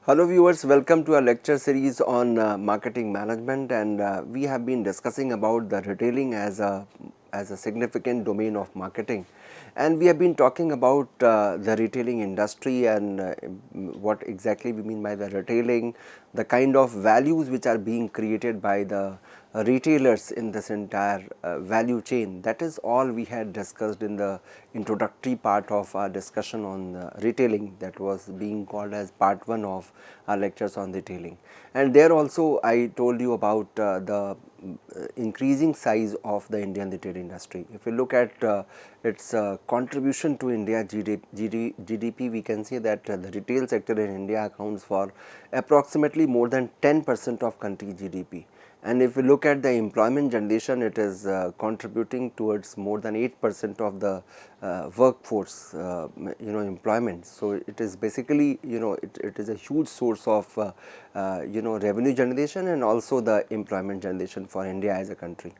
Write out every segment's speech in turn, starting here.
Hello viewers, welcome to our lecture series on marketing management, and we have been discussing about the retailing as a significant domain of marketing, and we have been talking about the retailing industry and what exactly we mean by the retailing, the kind of values which are being created by the retailers in this entire value chain. That is all we had discussed in the introductory part of our discussion on retailing, that was being called as part 1 of our lectures on retailing. And there also I told you about the increasing size of the Indian retail industry. If you look at its contribution to India GDP, we can say that the retail sector in India accounts for approximately more than 10% of country GDP. And if we look at the employment generation, it is contributing towards more than 8% of the workforce, employment. So it is basically, it is a huge source of, revenue generation and also the employment generation for India as a country.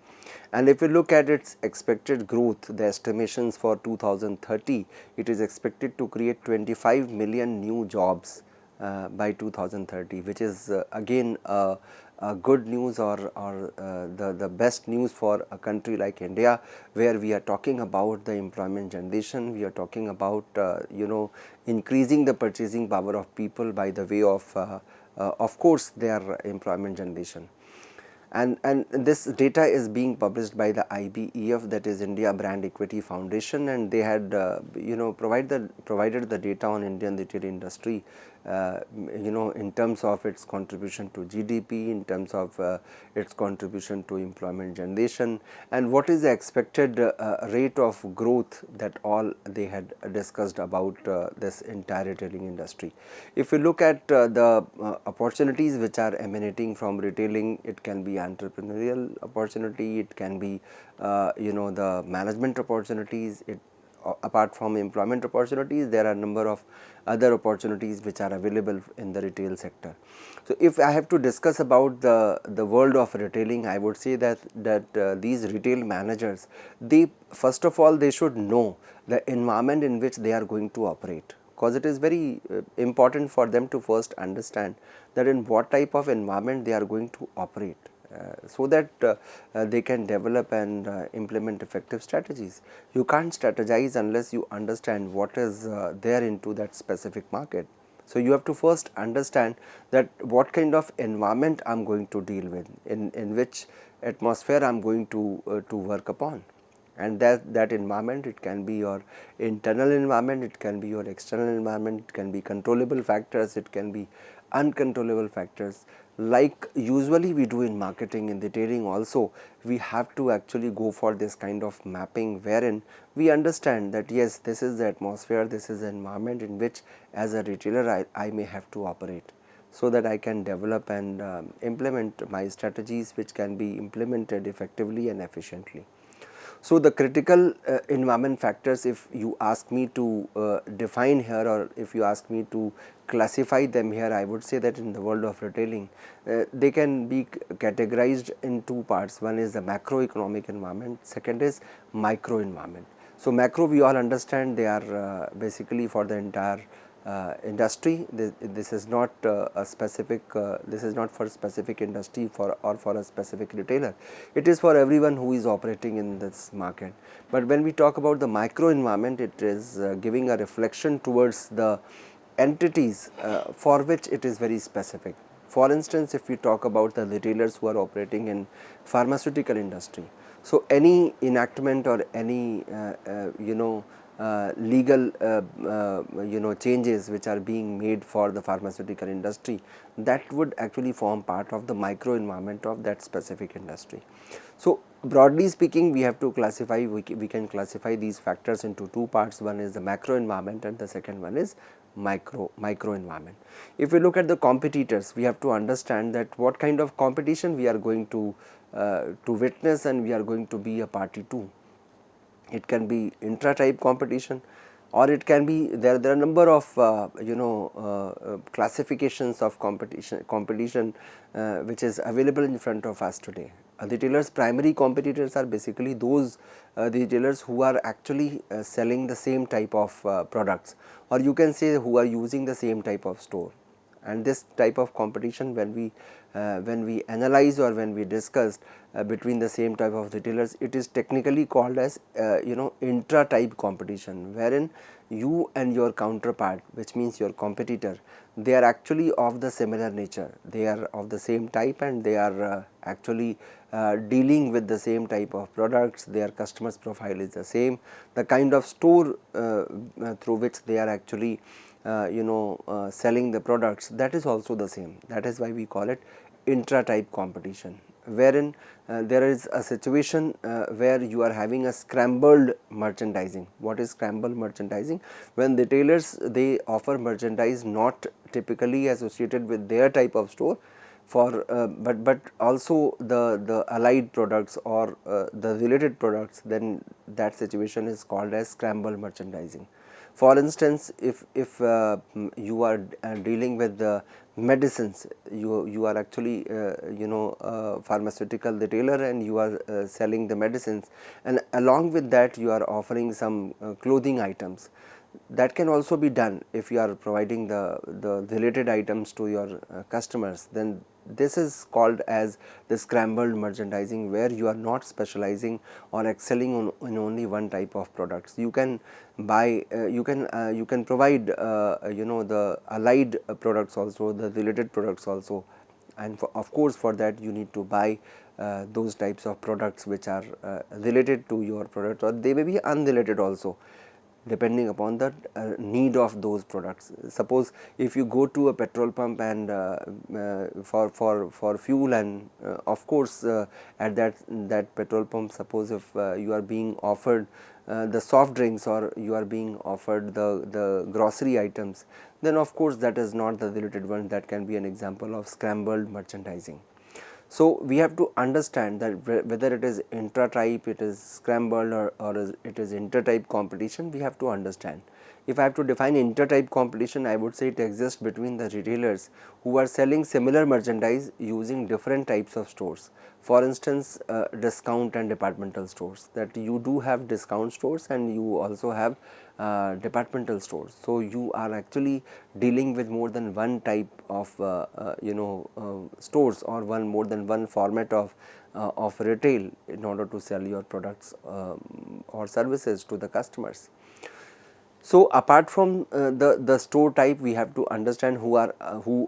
And if we look at its expected growth, the estimations for 2030, it is expected to create 25 million new jobs by 2030, which is again good news, or the best news for a country like India, where we are talking about the employment generation, we are talking about increasing the purchasing power of people by the way of course their employment generation. And this data is being published by the IBEF, that is India Brand Equity Foundation, and they had provided the data on Indian retail industry, in terms of its contribution to GDP, in terms of its contribution to employment generation, and what is the expected rate of growth, that all they had discussed about this entire retailing industry. If you look at the opportunities which are emanating from retailing, it can be entrepreneurial opportunity, it can be the management opportunities. Apart from employment opportunities, there are a number of other opportunities which are available in the retail sector. So if I have to discuss about the world of retailing, I would say that these retail managers, they first of all they should know the environment in which they are going to operate, because it is very important for them to first understand that in what type of environment they are going to operate, so that they can develop and implement effective strategies. You can't strategize unless you understand what is there into that specific market. So you have to first understand that what kind of environment I am going to deal with, in which atmosphere I am going to work upon. And that environment, it can be your internal environment, it can be your external environment, it can be controllable factors, it can be uncontrollable factors. Like usually we do in marketing, in retailing also, we have to actually go for this kind of mapping, wherein we understand that yes, this is the atmosphere, this is the environment in which as a retailer I may have to operate, so that I can develop and implement my strategies, which can be implemented effectively and efficiently. So the critical environment factors, if you ask me to define here, or if you ask me to classify them here, I would say that in the world of retailing, they can be categorized in two parts. One is the macroeconomic environment, second is micro environment. So macro, we all understand, they are basically for the entire industry. This is not a specific, this is not for specific industry or for a specific retailer. It is for everyone who is operating in this market. But when we talk about the micro environment, it is giving a reflection towards the entities for which it is very specific. For instance, if we talk about the retailers who are operating in pharmaceutical industry, so any enactment or any legal changes which are being made for the pharmaceutical industry, that would actually form part of the micro environment of that specific industry. So broadly speaking, we have to classify, we can classify these factors into two parts. One is the macro environment and the second one is micro environment. If we look at the competitors, we have to understand that what kind of competition we are going to witness and we are going to be a party to. It can be intra-type competition, or it can be, there are a number of classifications of competition which is available in front of us today. Retailers' primary competitors are basically those retailers who are actually selling the same type of products, or you can say who are using the same type of store. And this type of competition, when we analyze or when we discuss between the same type of retailers, it is technically called as intra type competition, wherein you and your counterpart, which means your competitor, they are actually of the similar nature, they are of the same type, and they are actually dealing with the same type of products, their customers profile is the same, the kind of store through which they are actually selling the products, that is also the same. That is why we call it intra type competition, wherein there is a situation where you are having a scrambled merchandising. What is scrambled merchandising? When retailers, they offer merchandise not typically associated with their type of store, for but also the allied products or the related products, then that situation is called as scrambled merchandising. For instance, if you are dealing with the medicines, you are actually pharmaceutical retailer, and you are selling the medicines, and along with that you are offering some clothing items. That can also be done if you are providing the related items to your customers. Then this is called as the scrambled merchandising, where you are not specializing or excelling in only one type of products. You can buy you can provide the allied products also, the related products also, and of course for that you need to buy those types of products which are related to your product, or they may be unrelated also, depending upon the need of those products. Suppose if you go to a petrol pump and for fuel, and of course at that petrol pump, suppose if you are being offered the soft drinks, or you are being offered the grocery items, then of course that is not the related one. That can be an example of scrambled merchandising. So we have to understand that whether it is intra-type, it is scrambled, or it is inter-type competition, we have to understand. If I have to define inter-type competition, I would say it exists between the retailers who are selling similar merchandise using different types of stores. For instance, discount and departmental stores, that you do have discount stores and you also have departmental stores. So you are actually dealing with more than one type of stores, or more than one format of retail, in order to sell your products or services to the customers. So apart from the store type, we have to understand who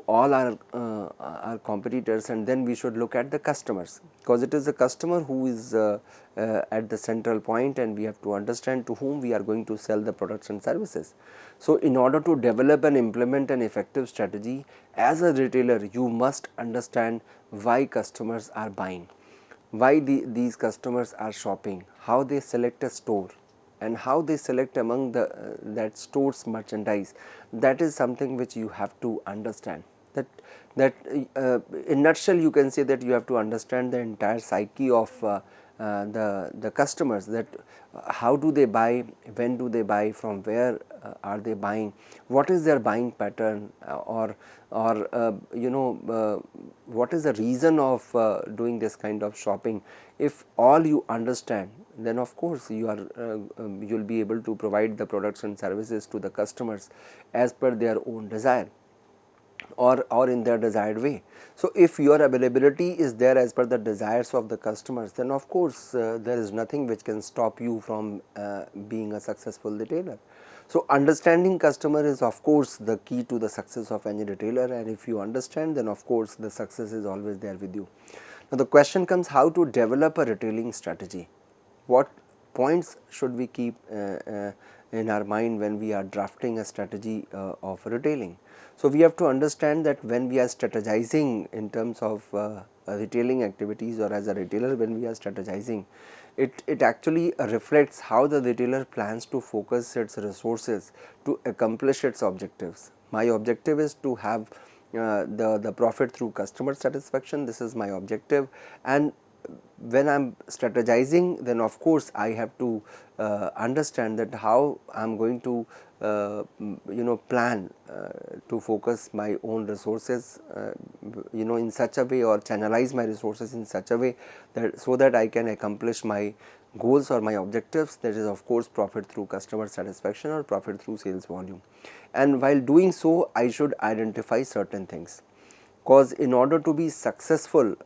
all are our competitors, and then we should look at the customers, because it is the customer who is at the central point, and we have to understand to whom we are going to sell the products and services. So in order to develop and implement an effective strategy as a retailer, you must understand why customers are buying, why these customers are shopping, how they select a store, and how they select among that store's merchandise. That is something which you have to understand. That in nutshell, you can say that you have to understand the entire psyche of the customers, that how do they buy, when do they buy, from where are they buying, what is their buying pattern, or what is the reason of doing this kind of shopping. If all you understand, then of course you will be able to provide the products and services to the customers as per their own desire, or in their desired way. So if your availability is there as per the desires of the customers, then of course there is nothing which can stop you from being a successful retailer. So understanding customer is of course the key to the success of any retailer, and if you understand, then of course the success is always there with you. Now the question comes, how to develop a retailing strategy? What points should we keep in our mind when we are drafting a strategy of retailing? So we have to understand that when we are strategizing in terms of retailing activities, or as a retailer, when we are strategizing, it actually reflects how the retailer plans to focus its resources to accomplish its objectives. My objective is to have the profit through customer satisfaction. This is my objective, and when I am strategizing, then of course I have to understand that how I am going to plan to focus my own resources in such a way, or channelize my resources in such a way that so that I can accomplish my goals or my objectives, that is of course profit through customer satisfaction or profit through sales volume. And while doing so, I should identify certain things, because in order to be successful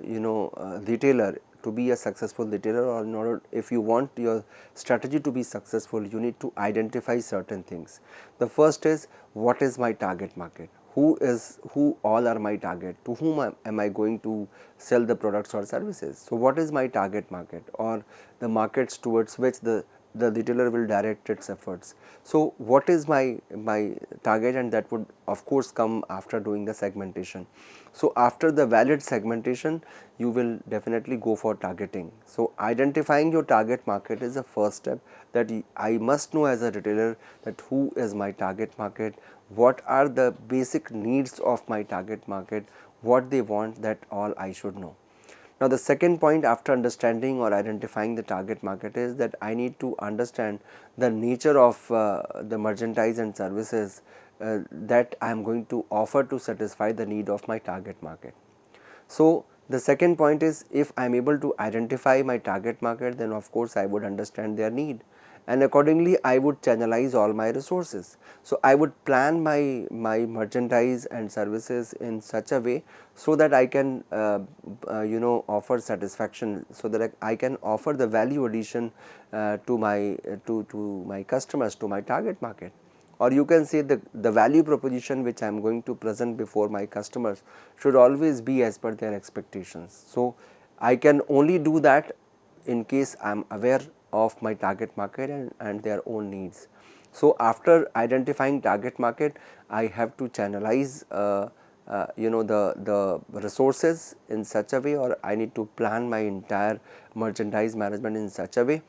retailer, to be a successful retailer, or in order, if you want your strategy to be successful, you need to identify certain things. The first is, what is my target market? Who all are my target? To whom am I going to sell the products or services? So what is my target market, or the markets towards which the retailer will direct its efforts? So what is my target? And that would of course come after doing the segmentation. So after the valid segmentation, you will definitely go for targeting. So identifying your target market is the first step, that I must know as a retailer that who is my target market, what are the basic needs of my target market, what they want, that all I should know. Now the second point after understanding or identifying the target market is that I need to understand the nature of the merchandise and services that I am going to offer to satisfy the need of my target market. So the second point is, if I am able to identify my target market, then of course I would understand their need, and accordingly I would channelize all my resources. So I would plan my merchandise and services in such a way so that I can offer satisfaction, so that I can offer the value addition to my customers, to my target market. Or you can say the value proposition which I am going to present before my customers should always be as per their expectations. So I can only do that in case I am aware of my target market and their own needs. So after identifying target market, I have to channelize the resources in such a way, or I need to plan my entire merchandise management in such a way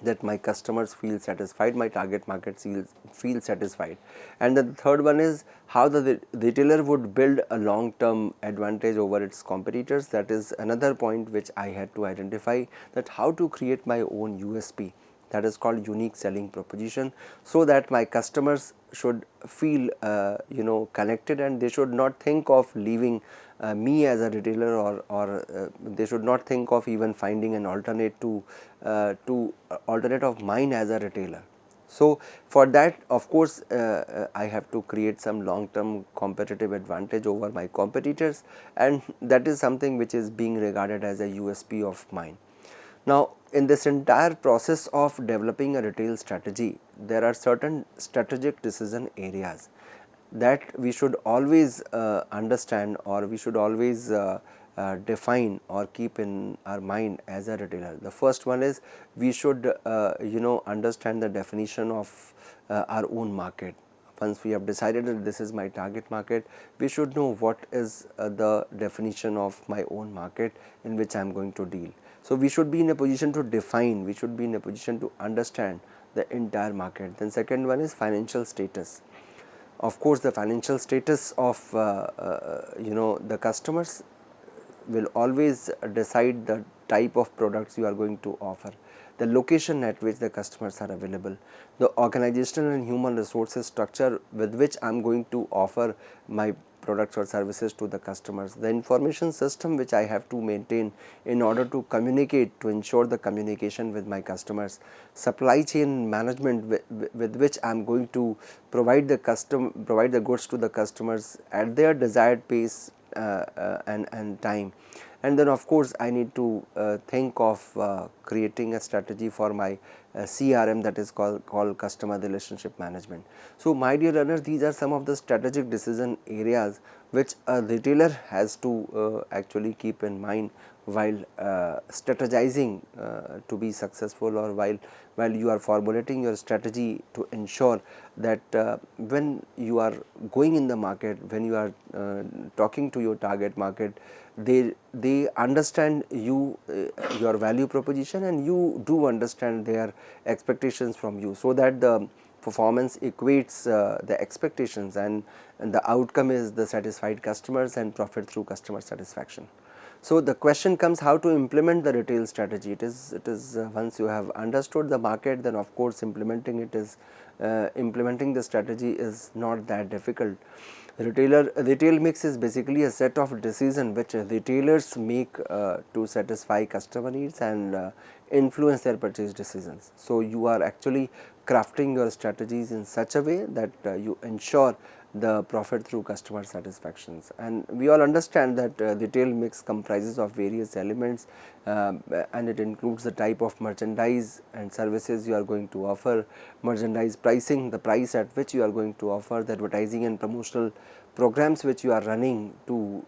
that my customers feel satisfied, my target market feel satisfied. And the third one is how the retailer would build a long term advantage over its competitors. That is another point which I had to identify, that how to create my own USP, that is called unique selling proposition, so that my customers should feel connected, and they should not think of leaving me as a retailer, or they should not think of even finding an alternate to alternate of mine as a retailer. So for that, of course I have to create some long term competitive advantage over my competitors, and that is something which is being regarded as a USP of mine. Now in this entire process of developing a retail strategy, there are certain strategic decision areas that we should always understand, or we should always define or keep in our mind as a retailer. The first one is, we should understand the definition of our own market. Once we have decided that this is my target market, we should know what is the definition of my own market in which I am going to deal. So we should be in a position to define, we should be in a position to understand the entire market. Then second one is financial status. Of course, the financial status of the customers will always decide the type of products you are going to offer, the location at which the customers are available, the organizational and human resources structure with which I am going to offer my products or services to the customers, the information system which I have to maintain in order to communicate, to ensure the communication with my customers, supply chain management with which I am going to provide the goods to the customers at their desired pace and time. And then of course I need to think of creating a strategy for my CRM, that is called customer relationship management. So my dear learners, these are some of the strategic decision areas which a retailer has to actually keep in mind while strategizing to be successful, or while you are formulating your strategy to ensure that when you are going in the market, when you are talking to your target market, they understand you, your value proposition, and you do understand their expectations from you, so that the performance equates the expectations, and the outcome is the satisfied customers and profit through customer satisfaction. So the question comes, how to implement the retail strategy. It is once you have understood the market, then of course implementing the strategy is not that difficult. Retail mix is basically a set of decisions which retailers make to satisfy customer needs and influence their purchase decisions. So you are actually crafting your strategies in such a way that you ensure the profit through customer satisfactions. And we all understand that retail mix comprises of various elements, and it includes the type of merchandise and services you are going to offer, merchandise pricing, the price at which you are going to offer, the advertising and promotional programs which you are running to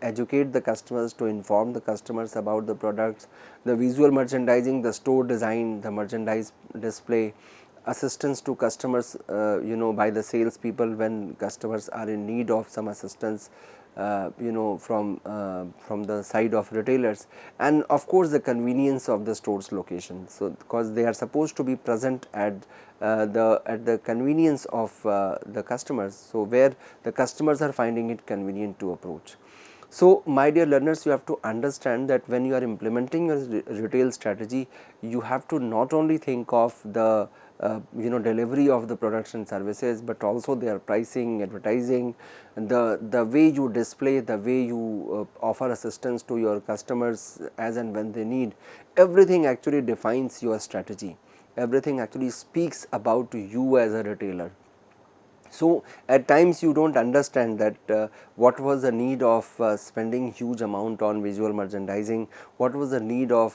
educate the customers, to inform the customers about the products, the visual merchandising, the store design, the merchandise display, assistance to customers by the sales people when customers are in need of some assistance from the side of retailers, and of course the convenience of the store's location. So because they are supposed to be present at the convenience of the customers, so where the customers are finding it convenient to approach. So my dear learners, you have to understand that when you are implementing your retail strategy, you have to not only think of the delivery of the products and services, but also their pricing, advertising, the way you display, the way you offer assistance to your customers as and when they need. Everything actually defines your strategy. Everything actually speaks about you as a retailer. So at times you don't understand that what was the need of spending huge amount on visual merchandising, what was the need of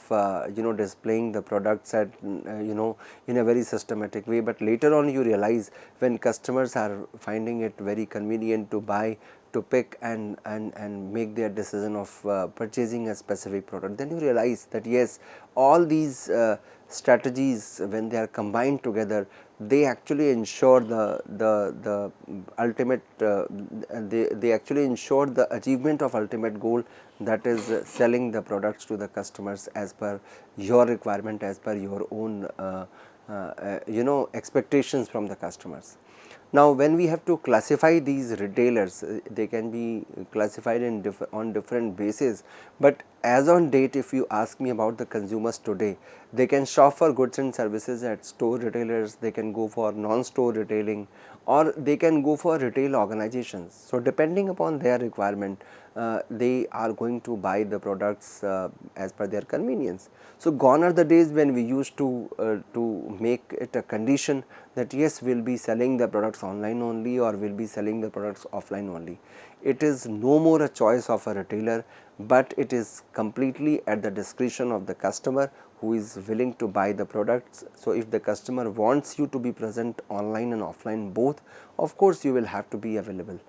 displaying the products at in a very systematic way, but later on you realize when customers are finding it very convenient to buy, to pick and make their decision of purchasing a specific product, then you realize that yes, all these strategies, when they are combined together, they actually ensure the ultimate they actually ensure the achievement of ultimate goal, that is selling the products to the customers as per your requirement, as per your own expectations from the customers. Now when we have to classify these retailers, they can be classified on different bases, but as on date, if you ask me about the consumers today, they can shop for goods and services at store retailers, they can go for non-store retailing, or they can go for retail organizations. So depending upon their requirement, they are going to buy the products as per their convenience. So gone are the days when we used to make it a condition that yes, we will be selling the products online only, or we will be selling the products offline only. It is no more a choice of a retailer, but it is completely at the discretion of the customer who is willing to buy the products. So if the customer wants you to be present online and offline both, of course you will have to be available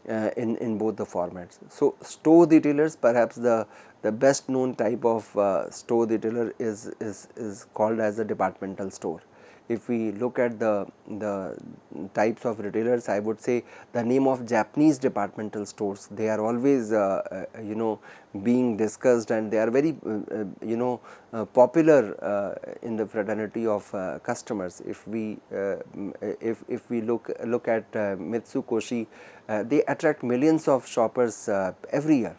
in both the formats. So store retailers, perhaps the best known type of store retailer is called as a departmental store. If we look at the types of retailers, I would say the name of Japanese departmental stores, they are always being discussed, and they are very popular in the fraternity of customers. If we look at Mitsukoshi, they attract millions of shoppers every year.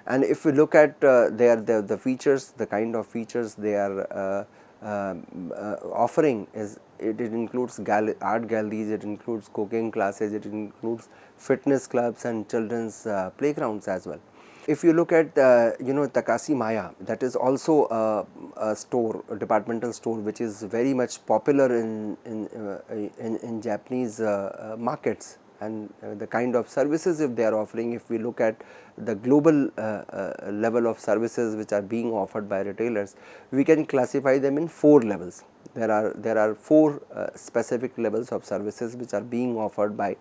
And if we look at the features, the kind of features they are offering, it includes art galleries, it includes cooking classes, it includes fitness clubs and children's playgrounds as well. If you look at Takashimaya, that is also a store, a departmental store, which is very much popular in Japanese markets, and the kind of services if they are offering, if we look at the global level of services which are being offered by retailers, we can classify them in 4 levels. There are 4 specific levels of services which are being offered by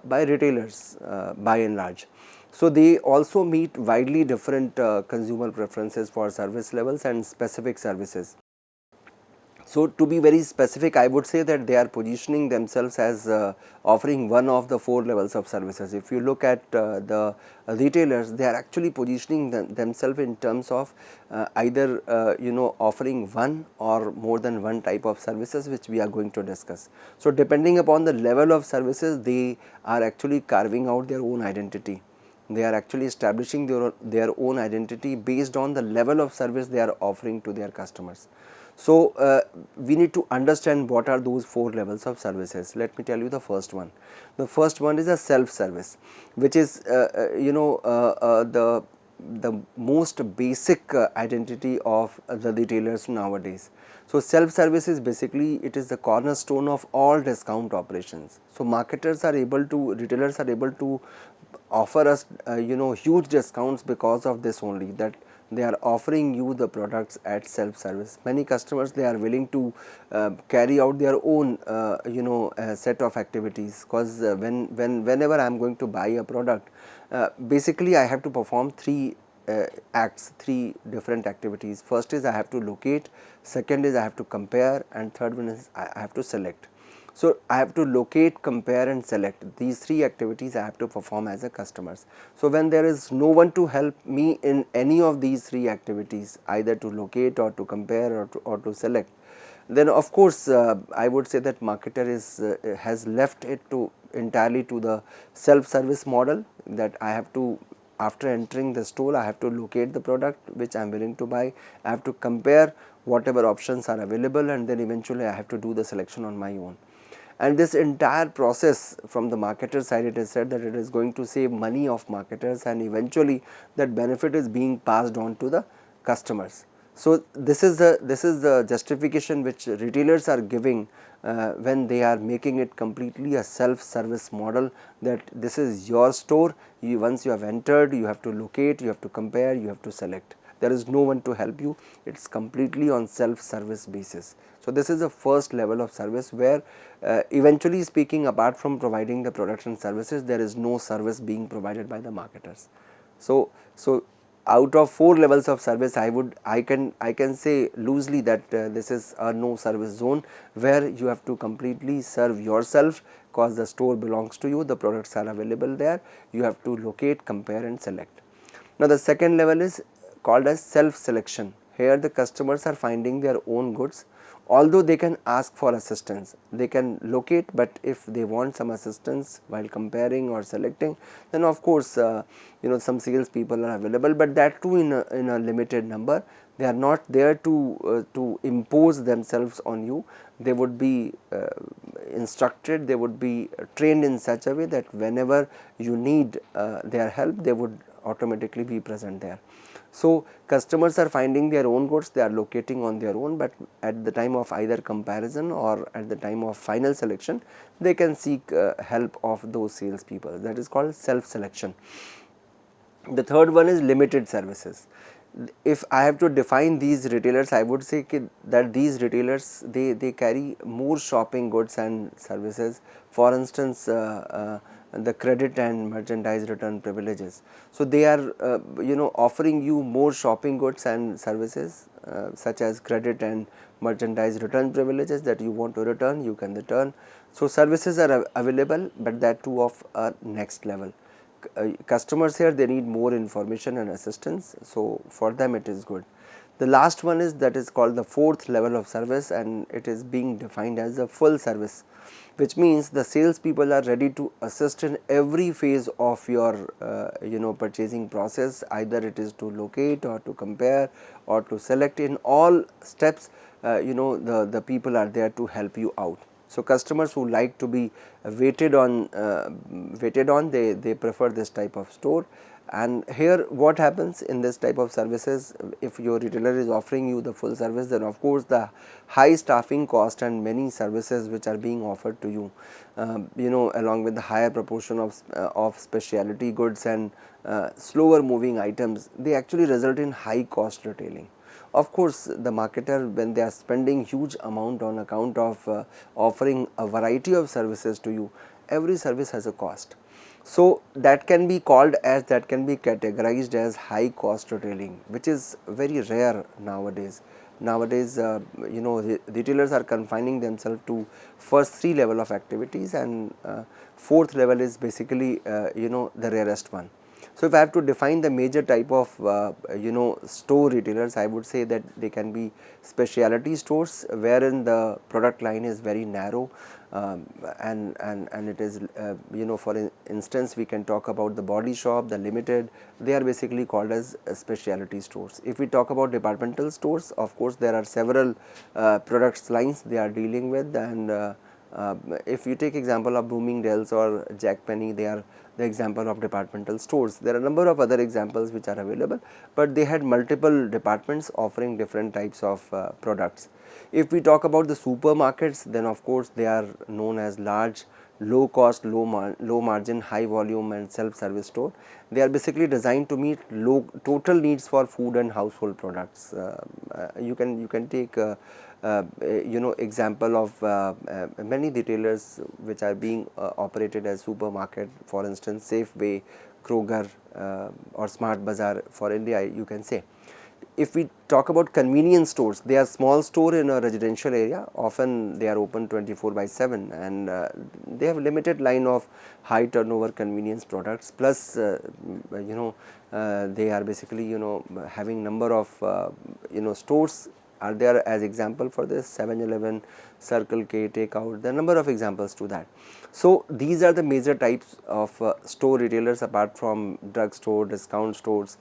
retailers by and large. So they also meet widely different consumer preferences for service levels and specific services. So to be very specific, I would say that they are positioning themselves as offering one of the 4 levels of services. If you look at the retailers, they are actually positioning themselves in terms of either offering one or more than one type of services, which we are going to discuss. So depending upon the level of services, they are actually carving out their own identity. They are actually establishing their own identity based on the level of service they are offering to their customers. So we need to understand what are those 4 levels of services. Let me tell you the first one. The first one is a self service, which is the most basic identity of the retailers nowadays. So self service is basically, it is the cornerstone of all discount operations. So marketers are able to, retailers are able to offer us huge discounts because of this only, that they are offering you the products at self service. Many customers, they are willing to carry out their own set of activities, because whenever I am going to buy a product, basically I have to perform acts, 3 different activities. First is I have to locate, second is I have to compare, and third one is I have to select. So I have to locate, compare and select. These 3 activities I have to perform as a customers. So when there is no one to help me in any of these 3 activities, either to locate or to compare or to select, then of course I would say that marketer has left it to entirely to the self service model, that I have to, after entering the store, I have to locate the product which I am willing to buy, I have to compare whatever options are available, and then eventually I have to do the selection on my own. And this entire process, from the marketer side, it is said that it is going to save money of marketers, and eventually that benefit is being passed on to the customers. So this is the justification which retailers are giving when they are making it completely a self service model, that this is your store, once you have entered, you have to locate, you have to compare, you have to select. There is no one to help you, it is completely on self service basis. So this is the first level of service, where eventually speaking, apart from providing the products and services, there is no service being provided by the marketers. So out of 4 levels of service, I can say loosely that this is a no service zone, where you have to completely serve yourself, because the store belongs to you, the products are available there, you have to locate, compare and select. Now the second level is called as self selection. Here the customers are finding their own goods, although they can ask for assistance, they can locate, but if they want some assistance while comparing or selecting, then of course some sales people are available, but that too in a limited number. They are not there to impose themselves on you. They would be instructed, they would be trained in such a way that whenever you need their help, they would automatically be present there. So customers are finding their own goods, they are locating on their own, but at the time of either comparison or at the time of final selection, they can seek help of those sales people. That is called self selection. The third one is limited services. If I have to define these retailers, I would say that these retailers, they carry more shopping goods and services. For instance, the credit and merchandise return privileges. So they are offering you more shopping goods and services such as credit and merchandise return privileges, that you want to return, you can return. So services are available, but that too of a next level. Customers here, they need more information and assistance, so for them it is good. The last one is, that is called the 4th level of service, and it is being defined as a full service, which means the sales people are ready to assist in every phase of your purchasing process, either it is to locate or to compare or to select. In all steps the people are there to help you out. So customers who like to be waited on, they prefer this type of store. And here what happens in this type of services, if your retailer is offering you the full service, then of course the high staffing cost and many services which are being offered to you, along with the higher proportion of specialty goods and slower moving items, they actually result in high cost retailing. Of course, the marketer, when they are spending huge amount on account of offering a variety of services to you, every service has a cost. So that can be categorized as high cost retailing, which is very rare nowadays. Nowadays, retailers are confining themselves to first 3 level of activities, and 4th level is basically the rarest one. So if I have to define the major type of store retailers, I would say that they can be specialty stores wherein the product line is very narrow, and it is for instance we can talk about the Body Shop, the Limited. They are basically called as specialty stores. If we talk about departmental stores, of course there are several products lines they are dealing with, and if you take example of Bloomingdale's or Jack Penny, they are the example of departmental stores. There are a number of other examples which are available, but they had multiple departments offering different types of products. If we talk about the supermarkets, then of course they are known as large, low cost, low margin, high volume and self service store. They are basically designed to meet low total needs for food and household products. You can take example of many retailers which are being operated as supermarket, for instance Safeway, Kroger, or Smart Bazaar for India, you can say. If we talk about convenience stores, they are small store in a residential area. Often they are open 24/7, and they have limited line of high turnover convenience products. Plus, they are basically having number of stores are there as example for this. 7-Eleven, Circle K, Takeout, there are number of examples to that. So these are the major types of store retailers apart from drug store, discount stores,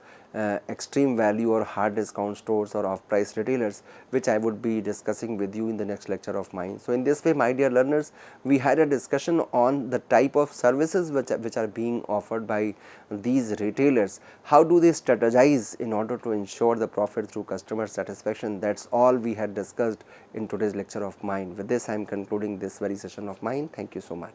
extreme value or hard discount stores or off price retailers, which I would be discussing with you in the next lecture of mine. So in this way, my dear learners, we had a discussion on the type of services which are being offered by these retailers. How do they strategize in order to ensure the profit through customer satisfaction? That's all we had discussed in today's lecture of mine. With this, I am concluding this very session of mine. Thank you so much.